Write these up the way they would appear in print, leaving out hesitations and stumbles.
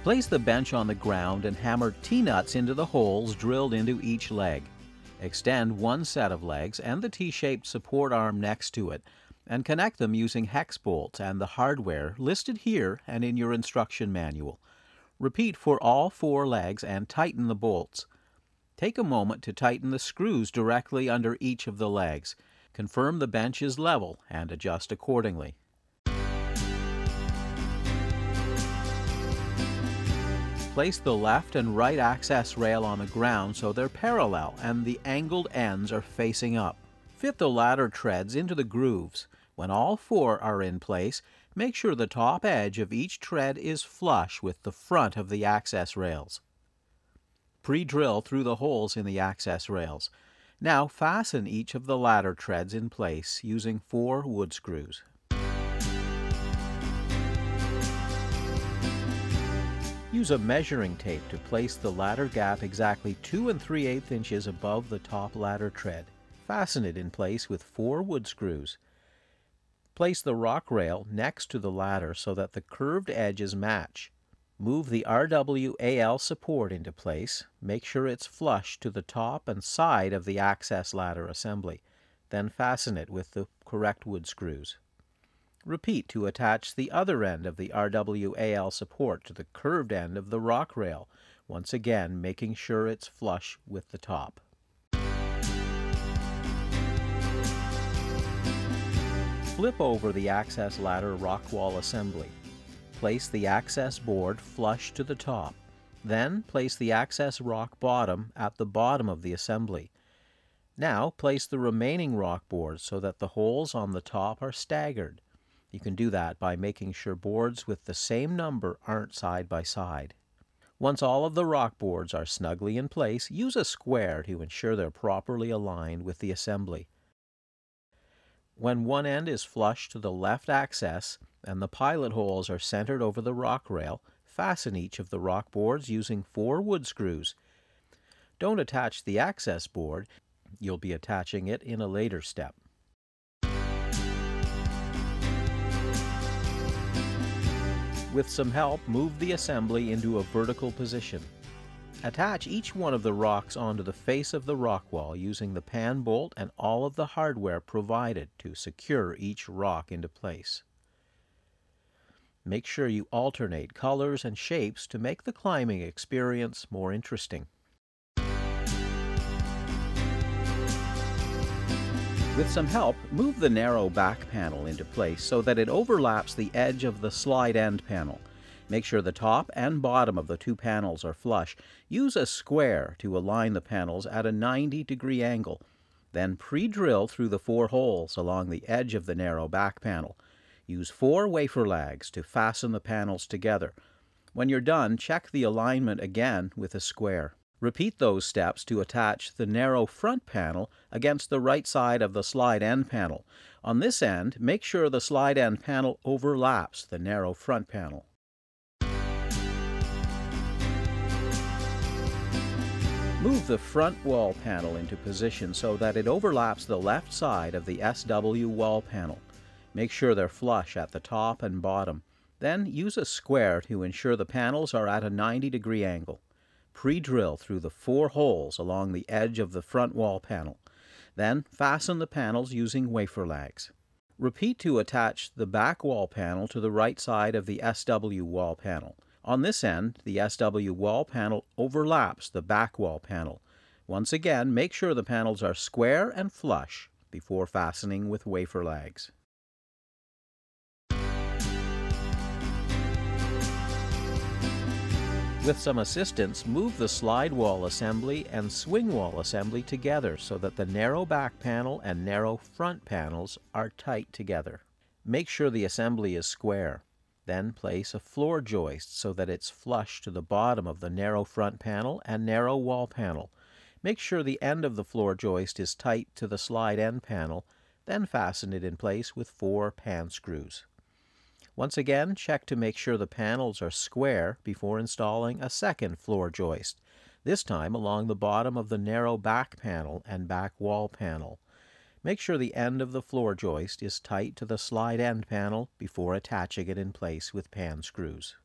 Place the bench on the ground and hammer T-nuts into the holes drilled into each leg. Extend one set of legs and the T-shaped support arm next to it, and connect them using hex bolts and the hardware listed here and in your instruction manual. Repeat for all 4 legs and tighten the bolts. Take a moment to tighten the screws directly under each of the legs. Confirm the bench is level and adjust accordingly. Place the left and right access rail on the ground so they're parallel and the angled ends are facing up. Fit the ladder treads into the grooves. When all 4 are in place, make sure the top edge of each tread is flush with the front of the access rails. Pre-drill through the holes in the access rails. Now fasten each of the ladder treads in place using 4 wood screws. Use a measuring tape to place the ladder gap exactly 2 3/8 inches above the top ladder tread. Fasten it in place with 4 wood screws. Place the rock rail next to the ladder so that the curved edges match. Move the RWAL support into place. Make sure it's flush to the top and side of the access ladder assembly. Then fasten it with the correct wood screws. Repeat to attach the other end of the RWAL support to the curved end of the rock rail, once again making sure it's flush with the top. Flip over the access ladder Rockwall assembly. Place the access board flush to the top. Then place the access rock bottom at the bottom of the assembly. Now place the remaining rock boards so that the holes on the top are staggered. You can do that by making sure boards with the same number aren't side by side. Once all of the rock boards are snugly in place, use a square to ensure they're properly aligned with the assembly. When one end is flush to the left access and the pilot holes are centered over the rock rail, fasten each of the rock boards using 4 wood screws. Don't attach the access board. You'll be attaching it in a later step. With some help, move the assembly into a vertical position. Attach each one of the rocks onto the face of the rock wall using the pan bolt and all of the hardware provided to secure each rock into place. Make sure you alternate colors and shapes to make the climbing experience more interesting. With some help, move the narrow back panel into place so that it overlaps the edge of the slide end panel. Make sure the top and bottom of the 2 panels are flush. Use a square to align the panels at a 90-degree angle. Then pre-drill through the 4 holes along the edge of the narrow back panel. Use 4 wafer lags to fasten the panels together. When you're done, check the alignment again with a square. Repeat those steps to attach the narrow front panel against the right side of the slide end panel. On this end, make sure the slide end panel overlaps the narrow front panel. Move the front wall panel into position so that it overlaps the left side of the SW wall panel. Make sure they're flush at the top and bottom. Then use a square to ensure the panels are at a 90-degree angle. Pre-drill through the 4 holes along the edge of the front wall panel. Then fasten the panels using wafer lags. Repeat to attach the back wall panel to the right side of the SW wall panel. On this end, the SW wall panel overlaps the back wall panel. Once again, make sure the panels are square and flush before fastening with wafer lags. With some assistance, move the slide wall assembly and swing wall assembly together so that the narrow back panel and narrow front panels are tight together. Make sure the assembly is square. Then place a floor joist so that it's flush to the bottom of the narrow front panel and narrow wall panel. Make sure the end of the floor joist is tight to the slide end panel, then fasten it in place with 4 pan screws. Once again, check to make sure the panels are square before installing a second floor joist, this time along the bottom of the narrow back panel and back wall panel. Make sure the end of the floor joist is tight to the slide end panel before attaching it in place with pan screws.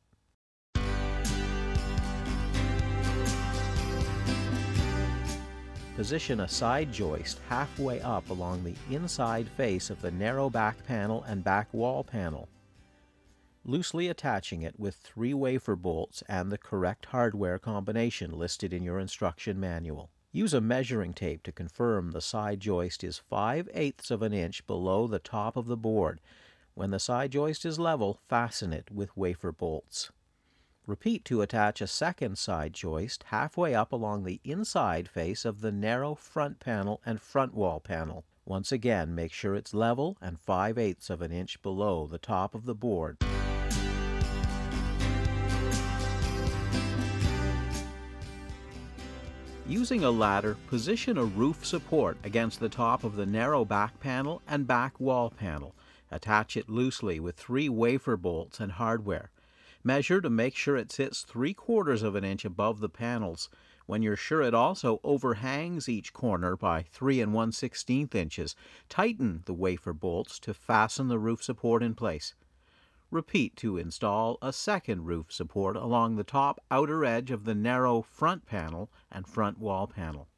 Position a side joist halfway up along the inside face of the narrow back panel and back wall panel, loosely attaching it with 3 wafer bolts and the correct hardware combination listed in your instruction manual. Use a measuring tape to confirm the side joist is 5/8 of an inch below the top of the board. When the side joist is level, fasten it with wafer bolts. Repeat to attach a second side joist halfway up along the inside face of the narrow front panel and front wall panel. Once again, make sure it's level and 5/8 of an inch below the top of the board. Using a ladder, position a roof support against the top of the narrow back panel and back wall panel. Attach it loosely with 3 wafer bolts and hardware. Measure to make sure it sits 3/4 of an inch above the panels. When you're sure it also overhangs each corner by 3 1/16 inches, tighten the wafer bolts to fasten the roof support in place. Repeat to install a second roof support along the top outer edge of the narrow front panel and front wall panel.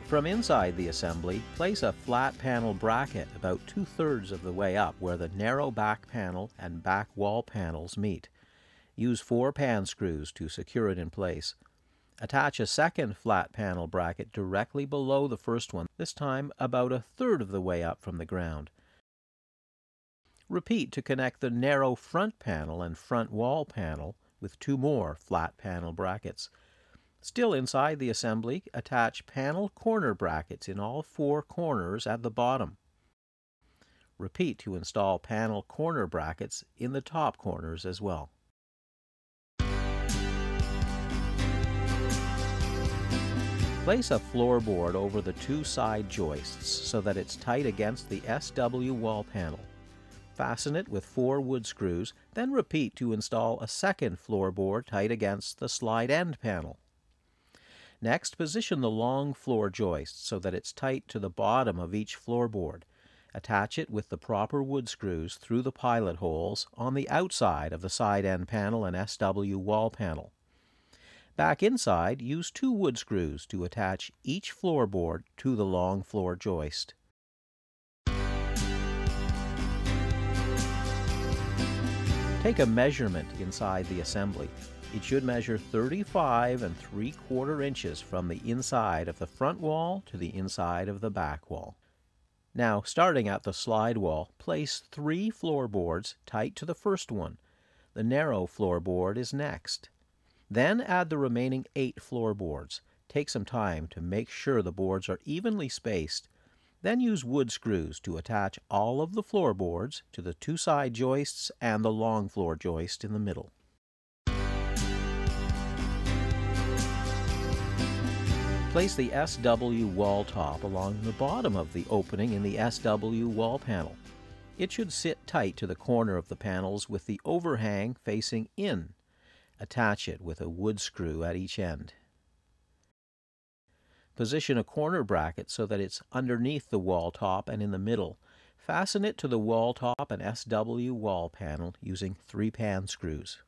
From inside the assembly, place a flat panel bracket about 2/3 of the way up where the narrow back panel and back wall panels meet. Use 4 pan screws to secure it in place. Attach a second flat panel bracket directly below the first one, this time about 1/3 of the way up from the ground. Repeat to connect the narrow front panel and front wall panel with 2 more flat panel brackets. Still inside the assembly, attach panel corner brackets in all 4 corners at the bottom. Repeat to install panel corner brackets in the top corners as well. Place a floorboard over the 2 side joists so that it's tight against the SW wall panel. Fasten it with 4 wood screws, then repeat to install a second floorboard tight against the slide end panel. Next, position the long floor joist so that it's tight to the bottom of each floorboard. Attach it with the proper wood screws through the pilot holes on the outside of the side end panel and SW wall panel. Back inside, use 2 wood screws to attach each floorboard to the long floor joist. Take a measurement inside the assembly. It should measure 35 3/4 inches from the inside of the front wall to the inside of the back wall. Now, starting at the slide wall, place 3 floorboards tight to the first one. The narrow floorboard is next. Then add the remaining 8 floorboards. Take some time to make sure the boards are evenly spaced. Then use wood screws to attach all of the floorboards to the 2 side joists and the long floor joist in the middle. Place the SW wall top along the bottom of the opening in the SW wall panel. It should sit tight to the corner of the panels with the overhang facing in. Attach it with a wood screw at each end. Position a corner bracket so that it's underneath the wall top and in the middle. Fasten it to the wall top and SW wall panel using 3 pan screws.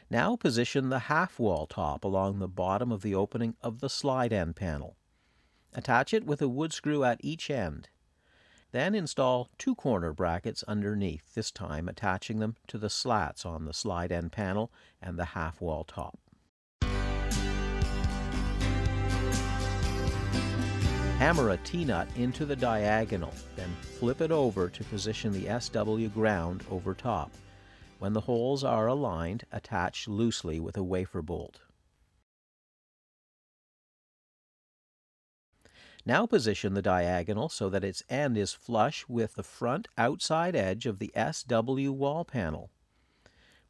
Now position the half wall top along the bottom of the opening of the slide end panel. Attach it with a wood screw at each end. Then install 2 corner brackets underneath, this time attaching them to the slats on the slide end panel and the half wall top. Hammer a T-nut into the diagonal, then flip it over to position the SW ground over top. When the holes are aligned, attach loosely with a wafer bolt. Now position the diagonal so that its end is flush with the front outside edge of the SW wall panel.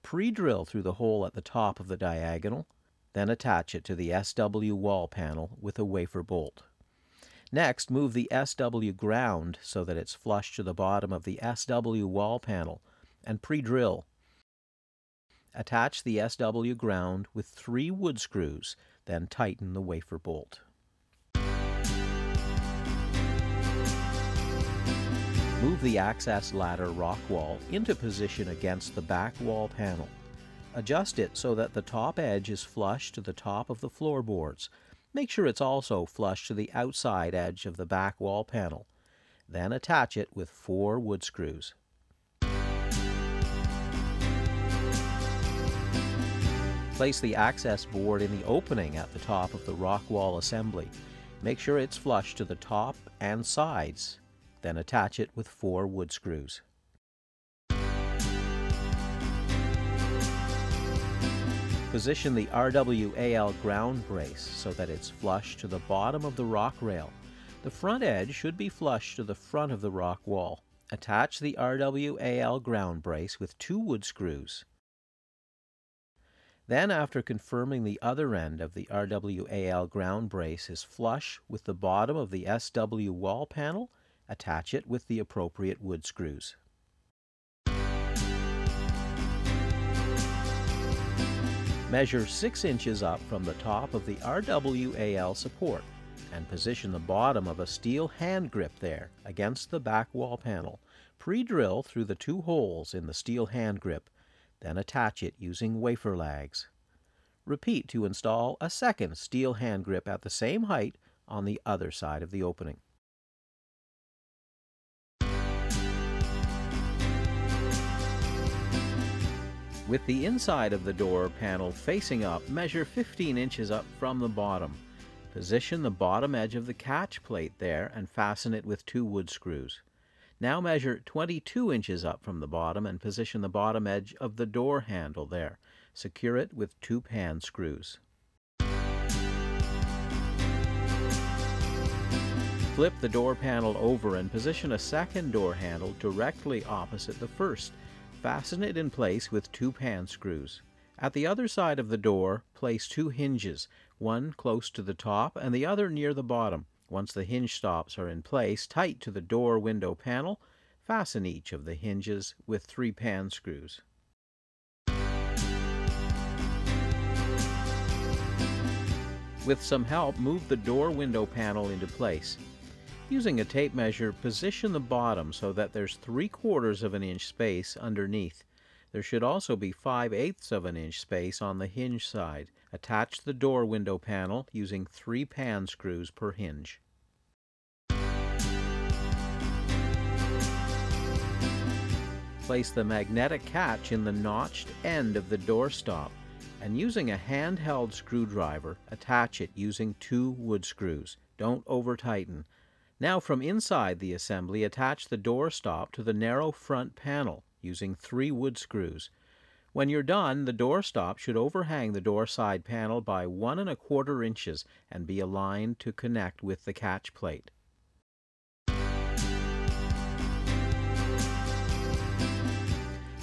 Pre-drill through the hole at the top of the diagonal, then attach it to the SW wall panel with a wafer bolt. Next, move the SW ground so that it's flush to the bottom of the SW wall panel and pre-drill. Attach the SW ground with 3 wood screws, then tighten the wafer bolt. Move the access ladder Rockwall into position against the back wall panel. Adjust it so that the top edge is flush to the top of the floorboards. Make sure it's also flush to the outside edge of the back wall panel. Then attach it with 4 wood screws. Place the access board in the opening at the top of the Rockwall assembly. Make sure it's flush to the top and sides. Then attach it with 4 wood screws. Position the RWAL ground brace so that it's flush to the bottom of the rock rail. The front edge should be flush to the front of the rock wall. Attach the RWAL ground brace with 2 wood screws. Then, after confirming the other end of the RWAL ground brace is flush with the bottom of the SW wall panel, attach it with the appropriate wood screws. Measure 6 inches up from the top of the RWAL support and position the bottom of a steel hand grip there against the back wall panel. Pre-drill through the 2 holes in the steel hand grip, then attach it using wafer lags. Repeat to install a second steel hand grip at the same height on the other side of the opening. With the inside of the door panel facing up, measure 15 inches up from the bottom. Position the bottom edge of the catch plate there and fasten it with 2 wood screws. Now measure 22 inches up from the bottom and position the bottom edge of the door handle there. Secure it with 2 pan screws. Flip the door panel over and position a second door handle directly opposite the first. Fasten it in place with 2 pan screws. At the other side of the door, place 2 hinges, one close to the top and the other near the bottom. Once the hinge stops are in place, tight to the door window panel, fasten each of the hinges with 3 pan screws. With some help, move the door window panel into place. Using a tape measure, position the bottom so that there's 3/4 of an inch space underneath. There should also be 5/8 of an inch space on the hinge side. Attach the door window panel using 3 pan screws per hinge. Place the magnetic catch in the notched end of the door stop and using a handheld screwdriver, attach it using 2 wood screws. Don't over-tighten. Now from inside the assembly, attach the door stop to the narrow front panel using 3 wood screws. When you're done, the door stop should overhang the door side panel by 1 1/4 inches and be aligned to connect with the catch plate.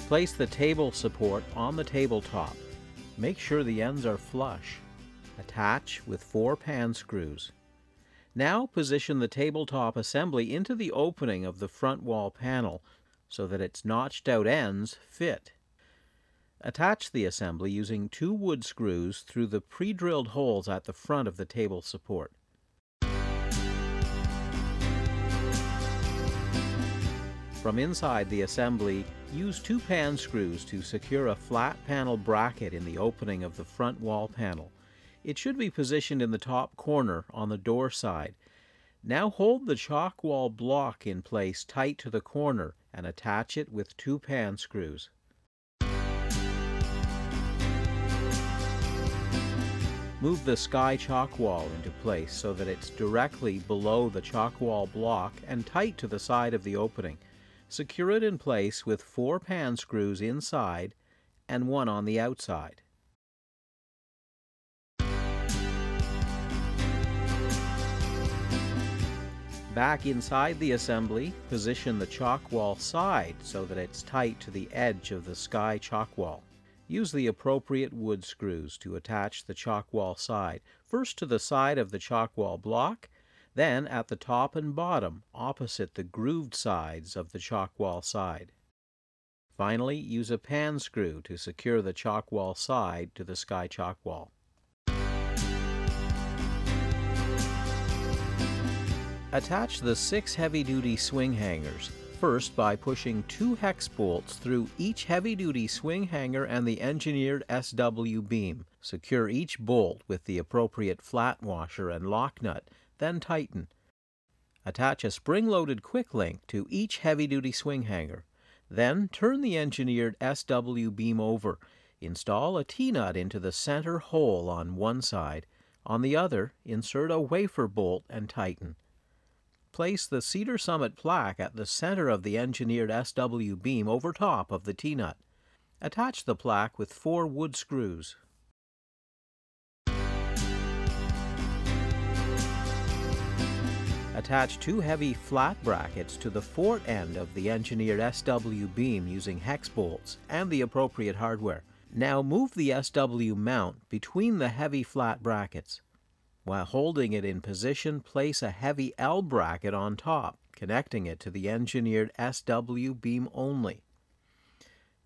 Place the table support on the tabletop. Make sure the ends are flush. Attach with 4 pan screws. Now position the tabletop assembly into the opening of the front wall panel so that its notched out ends fit. Attach the assembly using 2 wood screws through the pre-drilled holes at the front of the table support. From inside the assembly, use 2 pan screws to secure a flat panel bracket in the opening of the front wall panel. It should be positioned in the top corner on the door side. Now hold the chalk wall block in place tight to the corner and attach it with 2 pan screws. Move the sky chalk wall into place so that it's directly below the chalk wall block and tight to the side of the opening. Secure it in place with 4 pan screws inside and 1 on the outside. Back inside the assembly, position the chalk wall side so that it's tight to the edge of the sky chalk wall. Use the appropriate wood screws to attach the chalk wall side, first to the side of the chalk wall block, then at the top and bottom opposite the grooved sides of the chalk wall side. Finally, use a pan screw to secure the chalk wall side to the sky chalk wall. Attach the 6 heavy-duty swing hangers, first by pushing 2 hex bolts through each heavy-duty swing hanger and the engineered SW beam. Secure each bolt with the appropriate flat washer and lock nut, then tighten. Attach a spring-loaded quick link to each heavy-duty swing hanger. Then turn the engineered SW beam over. Install a T-nut into the center hole on one side. On the other, insert a wafer bolt and tighten. Place the Cedar Summit plaque at the center of the engineered SW beam over top of the T-nut. Attach the plaque with 4 wood screws. Attach 2 heavy flat brackets to the fort end of the engineered SW beam using hex bolts and the appropriate hardware. Now move the SW mount between the heavy flat brackets. While holding it in position, place a heavy L bracket on top, connecting it to the engineered SW beam only.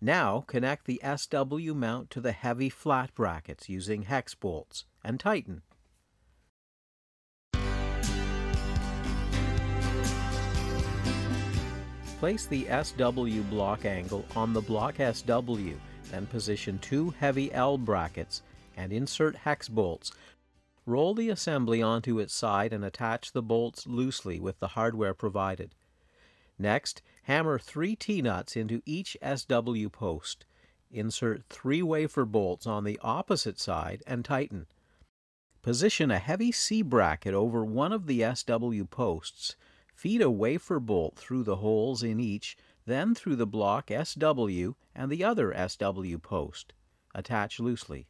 Now connect the SW mount to the heavy flat brackets using hex bolts and tighten. Place the SW block angle on the block SW, then position 2 heavy L brackets and insert hex bolts. Roll the assembly onto its side and attach the bolts loosely with the hardware provided. Next, hammer 3 T-nuts into each SW post. Insert 3 wafer bolts on the opposite side and tighten. Position a heavy C bracket over one of the SW posts. Feed a wafer bolt through the holes in each, then through the block SW and the other SW post. Attach loosely.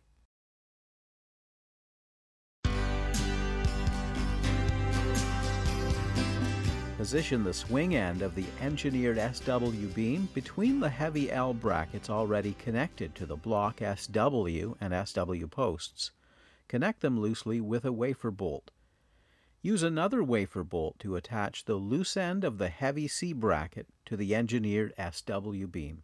Position the swing end of the engineered SW beam between the heavy L brackets already connected to the block SW and SW posts. Connect them loosely with a wafer bolt. Use another wafer bolt to attach the loose end of the heavy C bracket to the engineered SW beam.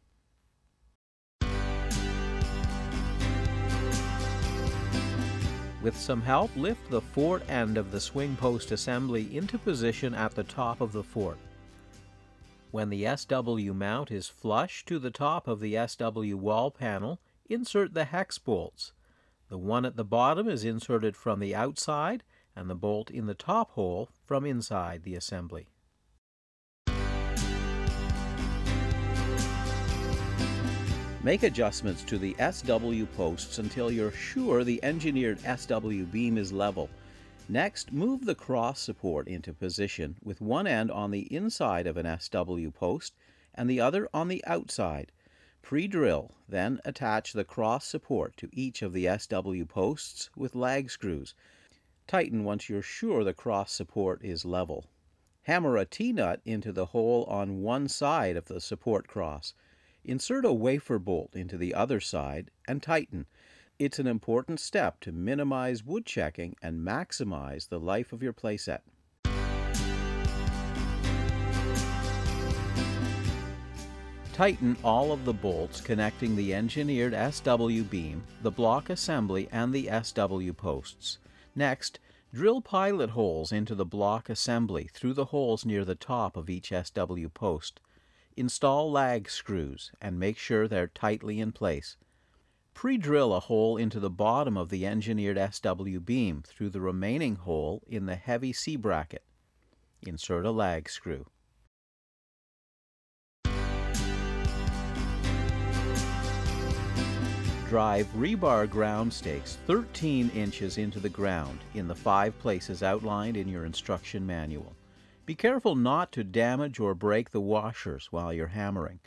With some help, lift the fort end of the swing post assembly into position at the top of the fort. When the SW mount is flush to the top of the SW wall panel, insert the hex bolts. The one at the bottom is inserted from the outside, and the bolt in the top hole from inside the assembly. Make adjustments to the SW posts until you're sure the engineered SW beam is level. Next, move the cross support into position with one end on the inside of an SW post and the other on the outside. Pre-drill, then attach the cross support to each of the SW posts with lag screws. Tighten once you're sure the cross support is level. Hammer a T-nut into the hole on one side of the support cross. Insert a wafer bolt into the other side and tighten. It's an important step to minimize wood checking and maximize the life of your playset. Tighten all of the bolts connecting the engineered SW beam, the block assembly, and the SW posts. Next, drill pilot holes into the block assembly through the holes near the top of each SW post. Install lag screws and make sure they're tightly in place. Pre-drill a hole into the bottom of the engineered SW beam through the remaining hole in the heavy C bracket. Insert a lag screw. Drive rebar ground stakes 13 inches into the ground in the 5 places outlined in your instruction manual. Be careful not to damage or break the washers while you're hammering.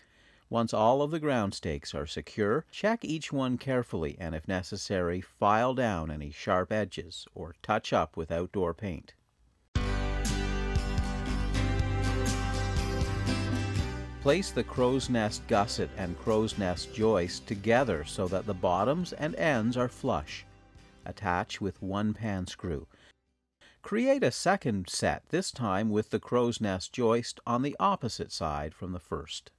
Once all of the ground stakes are secure, check each one carefully and, if necessary, file down any sharp edges or touch up with outdoor paint. Place the Crowsnest gusset and Crowsnest joist together so that the bottoms and ends are flush. Attach with one pan screw. Create a second set, this time with the Crowsnest joist on the opposite side from the first.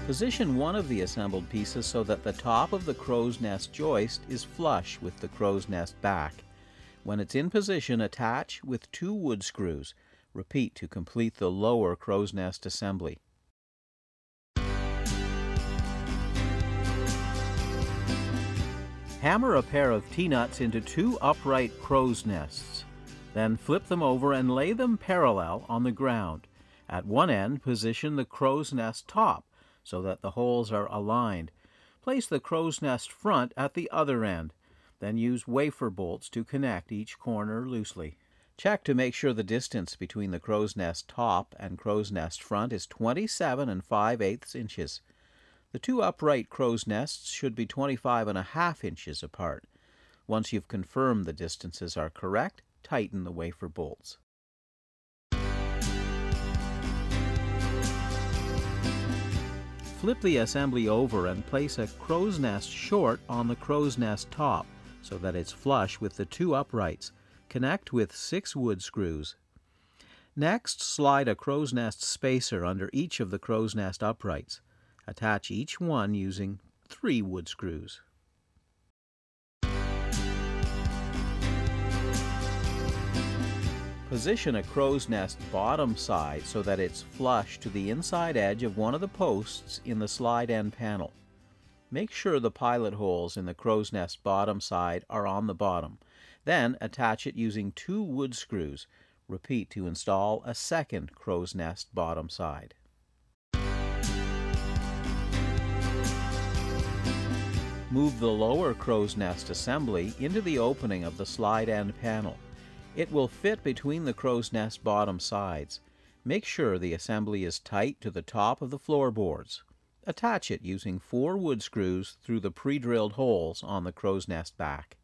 Position one of the assembled pieces so that the top of the Crowsnest joist is flush with the Crowsnest back. When it's in position, attach with 2 wood screws. Repeat to complete the lower crow's nest assembly. Hammer a pair of T-nuts into 2 upright crow's nests. Then flip them over and lay them parallel on the ground. At one end, position the crow's nest top so that the holes are aligned. Place the crow's nest front at the other end. Then use wafer bolts to connect each corner loosely. Check to make sure the distance between the crow's nest top and crow's nest front is 27 5/8 inches. The 2 upright crow's nests should be 25.5 inches apart. Once you've confirmed the distances are correct, tighten the wafer bolts. Flip the assembly over and place a crow's nest short on the crow's nest top so that it's flush with the 2 uprights. Connect with 6 wood screws. Next, slide a crow's nest spacer under each of the crow's nest uprights. Attach each one using 3 wood screws. Position a crow's nest bottom side so that it's flush to the inside edge of one of the posts in the slide end panel. Make sure the pilot holes in the crow's nest bottom side are on the bottom. Then attach it using 2 wood screws. Repeat to install a second crow's nest bottom side. Move the lower crow's nest assembly into the opening of the slide end panel. It will fit between the crow's nest bottom sides. Make sure the assembly is tight to the top of the floorboards. Attach it using 4 wood screws through the pre-drilled holes on the crow's nest back.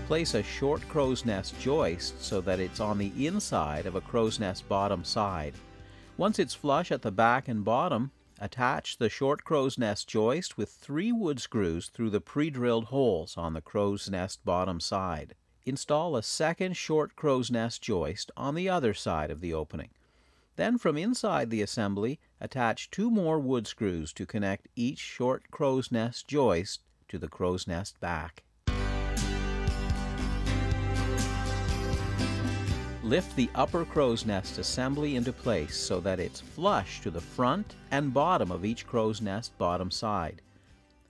Place a short crow's nest joist so that it's on the inside of a crow's nest bottom side. Once it's flush at the back and bottom, attach the short crow's nest joist with 3 wood screws through the pre-drilled holes on the crow's nest bottom side. Install a second short crow's nest joist on the other side of the opening. Then from inside the assembly, attach 2 more wood screws to connect each short crow's nest joist to the crow's nest back. Lift the upper crow's nest assembly into place so that it's flush to the front and bottom of each crow's nest bottom side.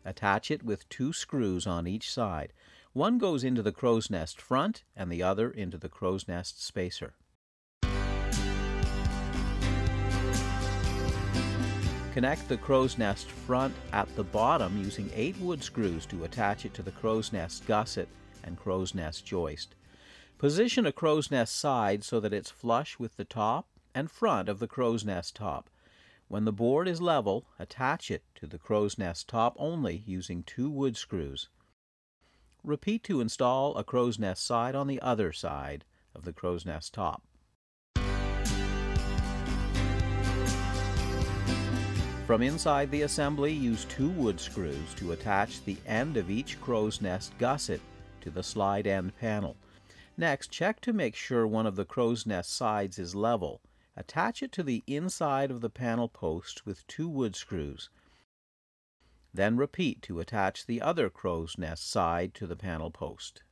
Attach it with 2 screws on each side. One goes into the crow's nest front and the other into the crow's nest spacer. Connect the crow's nest front at the bottom using 8 wood screws to attach it to the crow's nest gusset and crow's nest joist. Position a crow's nest side so that it's flush with the top and front of the crow's nest top. When the board is level, attach it to the crow's nest top only using 2 wood screws. Repeat to install a crow's nest side on the other side of the crow's nest top. From inside the assembly, use 2 wood screws to attach the end of each crow's nest gusset to the slide end panel. Next, check to make sure one of the crow's nest sides is level. Attach it to the inside of the panel post with 2 wood screws. Then repeat to attach the other crow's nest side to the panel post.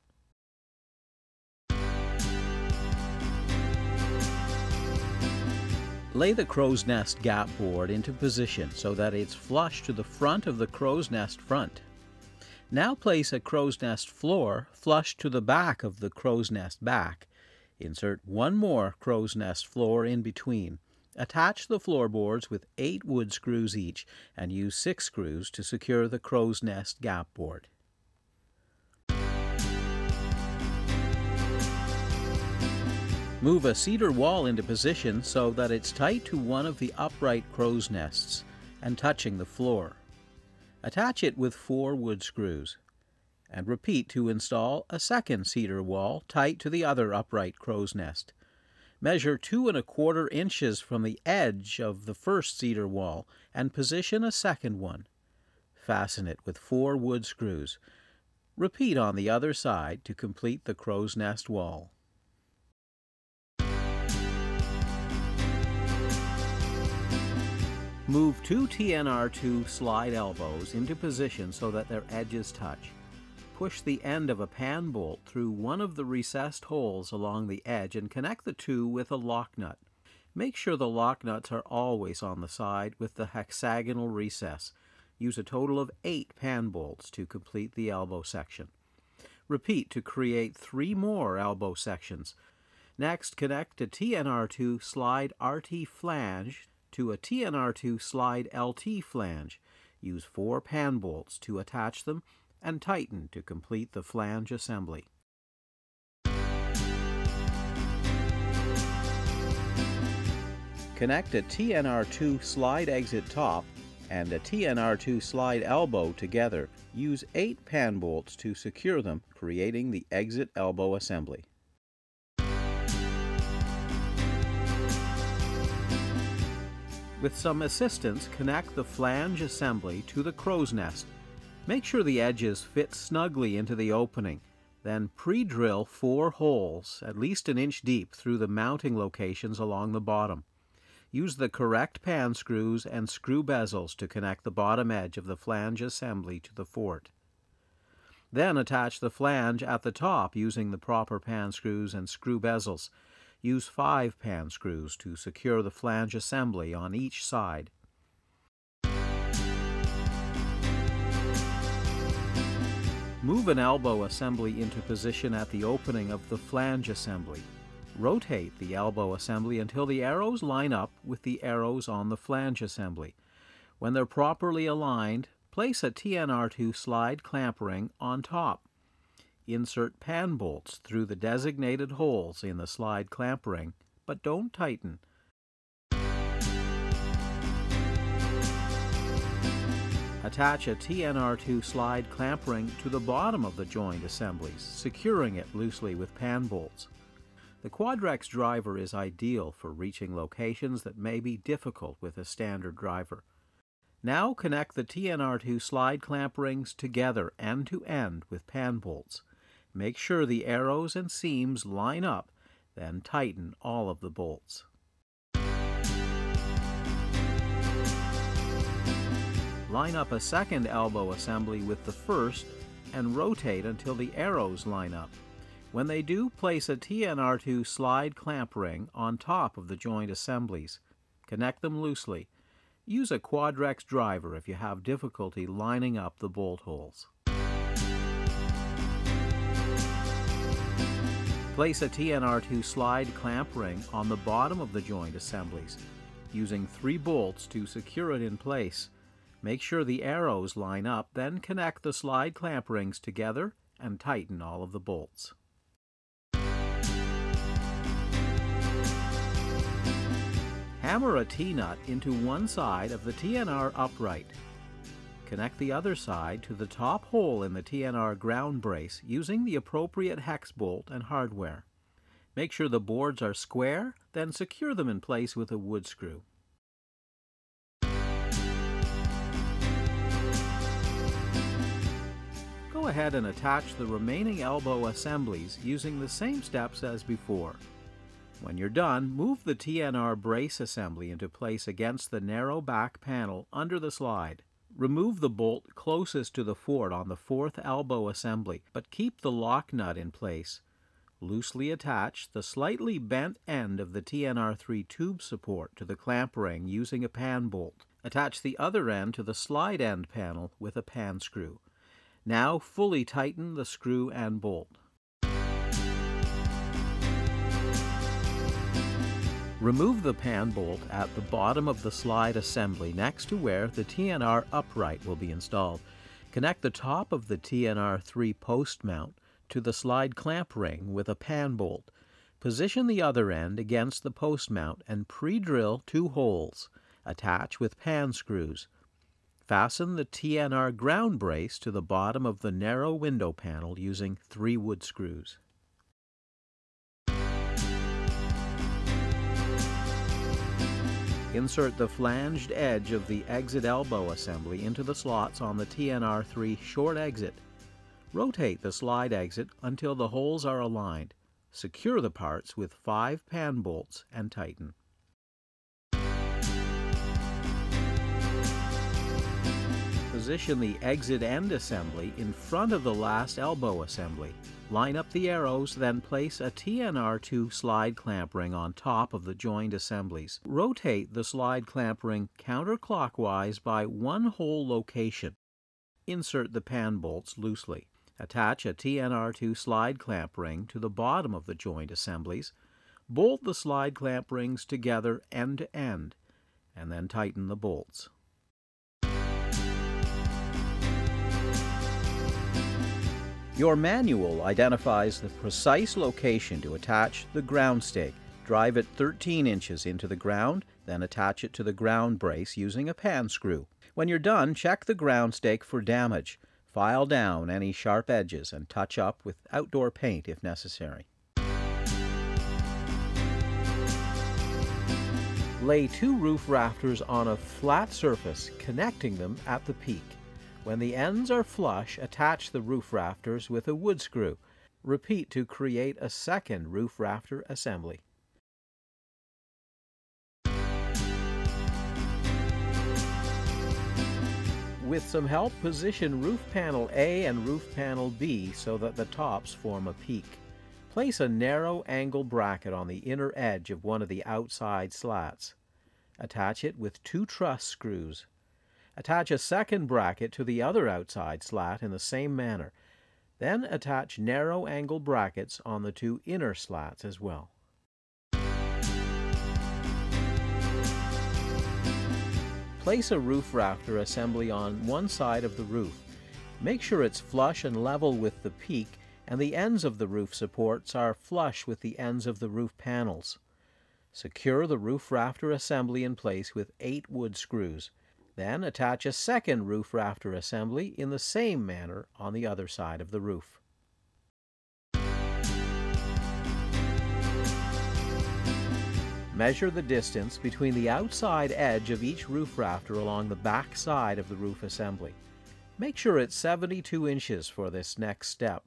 Lay the crow's nest gap board into position so that it's flush to the front of the crow's nest front. Now place a crow's nest floor flush to the back of the crow's nest back. Insert 1 more crow's nest floor in between. Attach the floorboards with 8 wood screws each and use 6 screws to secure the crow's nest gap board. Move a cedar wall into position so that it's tight to one of the upright crow's nests and touching the floor. Attach it with 4 wood screws, and repeat to install a second cedar wall tight to the other upright crow's nest. Measure 2 1/4 inches from the edge of the first cedar wall and position a second one. Fasten it with 4 wood screws. Repeat on the other side to complete the crow's nest wall. Move two TNR2 slide elbows into position so that their edges touch. Push the end of a pan bolt through one of the recessed holes along the edge and connect the two with a lock nut. Make sure the lock nuts are always on the side with the hexagonal recess. Use a total of 8 pan bolts to complete the elbow section. Repeat to create 3 more elbow sections. Next, connect a TNR2 slide RT flange to a TNR2 slide LT flange. Use 4 pan bolts to attach them and tighten to complete the flange assembly. Connect a TNR2 slide exit top and a TNR2 slide elbow together. Use 8 pan bolts to secure them, creating the exit elbow assembly. With some assistance, connect the flange assembly to the crow's nest. Make sure the edges fit snugly into the opening. Then pre-drill 4 holes, at least 1 inch deep, through the mounting locations along the bottom. Use the correct pan screws and screw bezels to connect the bottom edge of the flange assembly to the fort. Then attach the flange at the top using the proper pan screws and screw bezels. Use 5 pan screws to secure the flange assembly on each side. Move an elbow assembly into position at the opening of the flange assembly. Rotate the elbow assembly until the arrows line up with the arrows on the flange assembly. When they're properly aligned, place a TNR2 slide clamp ring on top. Insert pan bolts through the designated holes in the slide clamp ring, but don't tighten. Attach a TNR2 slide clamp ring to the bottom of the joint assemblies, securing it loosely with pan bolts. The Quadrex driver is ideal for reaching locations that may be difficult with a standard driver. Now connect the TNR2 slide clamp rings together end to end with pan bolts. Make sure the arrows and seams line up, then tighten all of the bolts. Line up a second elbow assembly with the first and rotate until the arrows line up. When they do, place a TNR2 slide clamp ring on top of the joint assemblies. Connect them loosely. Use a Quadrex driver if you have difficulty lining up the bolt holes. Place a TNR2 slide clamp ring on the bottom of the joint assemblies, using 3 bolts to secure it in place. Make sure the arrows line up, then connect the slide clamp rings together and tighten all of the bolts. Hammer a T-nut into one side of the TNR upright. Connect the other side to the top hole in the TNR ground brace using the appropriate hex bolt and hardware. Make sure the boards are square, then secure them in place with a wood screw. Go ahead and attach the remaining elbow assemblies using the same steps as before. When you're done, move the TNR brace assembly into place against the narrow back panel under the slide. Remove the bolt closest to the fort on the 4th elbow assembly, but keep the lock nut in place. Loosely attach the slightly bent end of the TNR3 tube support to the clamp ring using a pan bolt. Attach the other end to the slide end panel with a pan screw. Now fully tighten the screw and bolt. Remove the pan bolt at the bottom of the slide assembly next to where the TNR upright will be installed. Connect the top of the TNR3 post mount to the slide clamp ring with a pan bolt. Position the other end against the post mount and pre-drill 2 holes. Attach with pan screws. Fasten the TNR ground brace to the bottom of the narrow window panel using 3 wood screws. Insert the flanged edge of the exit elbow assembly into the slots on the TNR3 short exit. Rotate the slide exit until the holes are aligned. Secure the parts with 5 pan bolts and tighten. position the exit end assembly in front of the last elbow assembly. Line up the arrows, then place a TNR2 slide clamp ring on top of the joined assemblies. Rotate the slide clamp ring counterclockwise by one whole location. Insert the pan bolts loosely. Attach a TNR2 slide clamp ring to the bottom of the joint assemblies. Bolt the slide clamp rings together end to end, and then tighten the bolts. Your manual identifies the precise location to attach the ground stake. Drive it 13 inches into the ground, then attach it to the ground brace using a pan screw. When you're done, check the ground stake for damage. File down any sharp edges and touch up with outdoor paint if necessary. Lay two roof rafters on a flat surface, connecting them at the peak. When the ends are flush, attach the roof rafters with a wood screw. Repeat to create a second roof rafter assembly. With some help, position roof panel A and roof panel B so that the tops form a peak. Place a narrow angle bracket on the inner edge of one of the outside slats. Attach it with two truss screws. Attach a second bracket to the other outside slat in the same manner. Then attach narrow angle brackets on the two inner slats as well. Place a roof rafter assembly on one side of the roof. Make sure it's flush and level with the peak, and the ends of the roof supports are flush with the ends of the roof panels. Secure the roof rafter assembly in place with 8 wood screws. Then attach a second roof rafter assembly in the same manner on the other side of the roof. Measure the distance between the outside edge of each roof rafter along the back side of the roof assembly. Make sure it's 72 inches for this next step.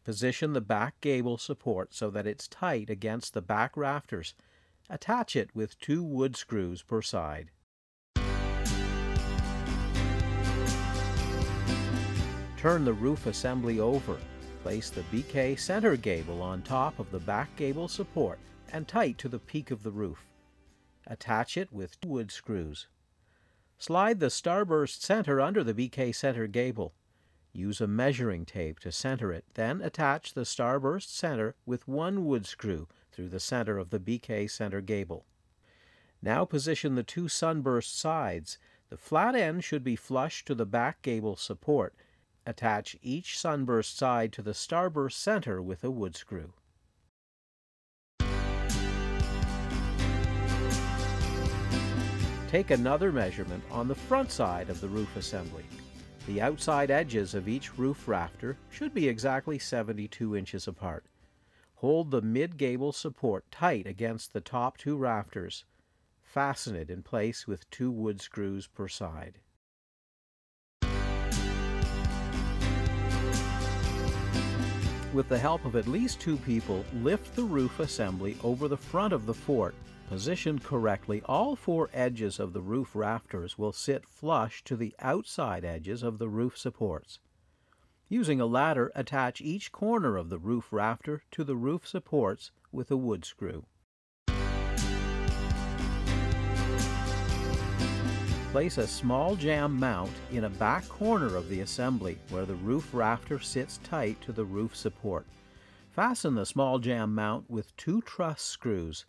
Position the back gable support so that it's tight against the back rafters. Attach it with 2 wood screws per side. Turn the roof assembly over. Place the BK center gable on top of the back gable support and tight to the peak of the roof. Attach it with 2 wood screws. Slide the starburst center under the BK center gable. Use a measuring tape to center it, then attach the starburst center with 1 wood screw through the center of the BK center gable. Now position the 2 sunburst sides. The flat end should be flush to the back gable support. Attach each sunburst side to the starburst center with a wood screw. Take another measurement on the front side of the roof assembly. The outside edges of each roof rafter should be exactly 72 inches apart. Hold the mid-gable support tight against the top 2 rafters. Fasten it in place with 2 wood screws per side. With the help of at least 2 people, lift the roof assembly over the front of the fort. Positioned correctly, all 4 edges of the roof rafters will sit flush to the outside edges of the roof supports. Using a ladder, attach each corner of the roof rafter to the roof supports with a wood screw. Place a small jamb mount in a back corner of the assembly where the roof rafter sits tight to the roof support. Fasten the small jamb mount with 2 truss screws.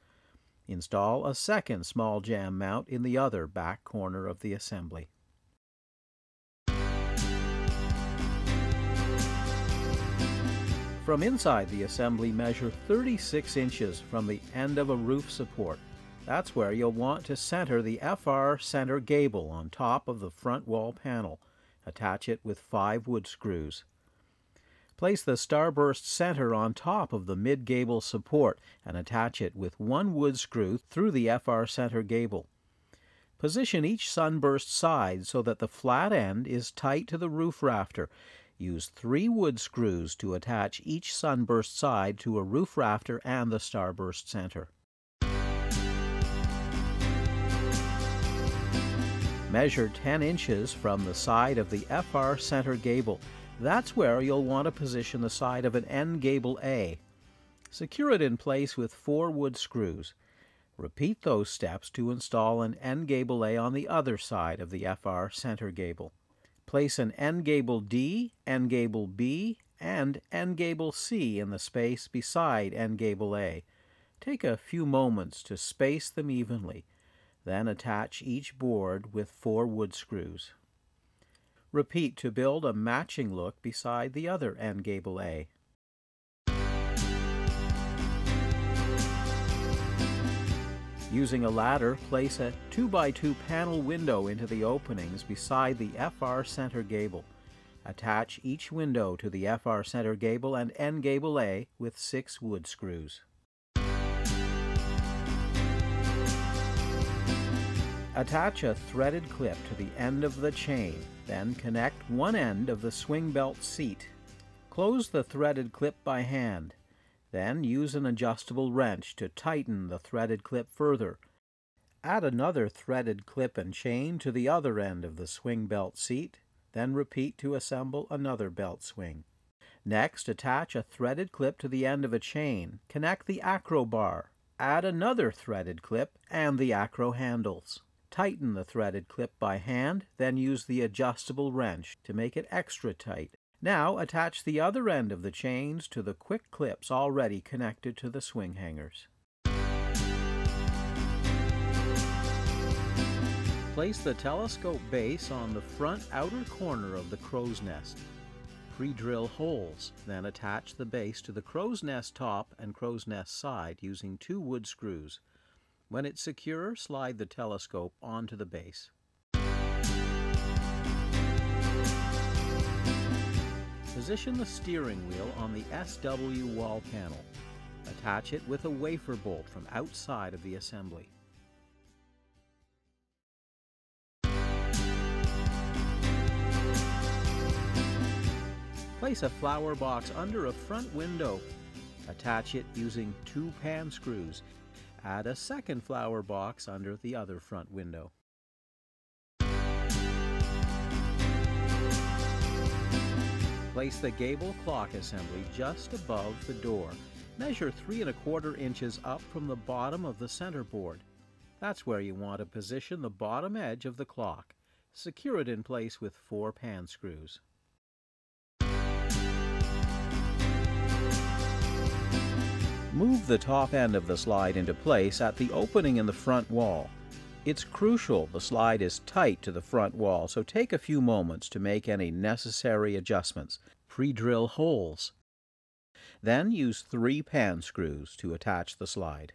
Install a second small jamb mount in the other back corner of the assembly. From inside the assembly, measure 36 inches from the end of a roof support. That's where you'll want to center the FR center gable on top of the front wall panel. Attach it with 5 wood screws. Place the starburst center on top of the mid-gable support and attach it with 1 wood screw through the FR center gable. Position each sunburst side so that the flat end is tight to the roof rafter. Use 3 wood screws to attach each sunburst side to a roof rafter and the starburst center. Measure 10 inches from the side of the FR center gable. That's where you'll want to position the side of an end gable A. Secure it in place with 4 wood screws. Repeat those steps to install an end gable A on the other side of the FR center gable. Place an end gable D, end gable B, and end gable C in the space beside end gable A. Take a few moments to space them evenly. Then attach each board with 4 wood screws. Repeat to build a matching look beside the other end gable A. Using a ladder, place a 2x2 panel window into the openings beside the FR center gable. Attach each window to the FR center gable and end gable A with 6 wood screws. Attach a threaded clip to the end of the chain, then connect one end of the swing belt seat. Close the threaded clip by hand. Then use an adjustable wrench to tighten the threaded clip further. Add another threaded clip and chain to the other end of the swing belt seat, then repeat to assemble another belt swing. Next, attach a threaded clip to the end of a chain, connect the acro bar, add another threaded clip and the acro handles. Tighten the threaded clip by hand, then use the adjustable wrench to make it extra tight. Now attach the other end of the chains to the quick clips already connected to the swing hangers. Place the telescope base on the front outer corner of the crow's nest. Pre-drill holes, then attach the base to the crow's nest top and crow's nest side using 2 wood screws. When it's secure, slide the telescope onto the base. Position the steering wheel on the SW wall panel. Attach it with a wafer bolt from outside of the assembly. Place a flower box under a front window. Attach it using 2 pan screws. Add a second flower box under the other front window. Place the gable clock assembly just above the door. Measure 3 1/4 inches up from the bottom of the center board. That's where you want to position the bottom edge of the clock. Secure it in place with 4 pan screws. Move the top end of the slide into place at the opening in the front wall. It's crucial the slide is tight to the front wall, so take a few moments to make any necessary adjustments. Pre-drill holes. Then use 3 pan screws to attach the slide.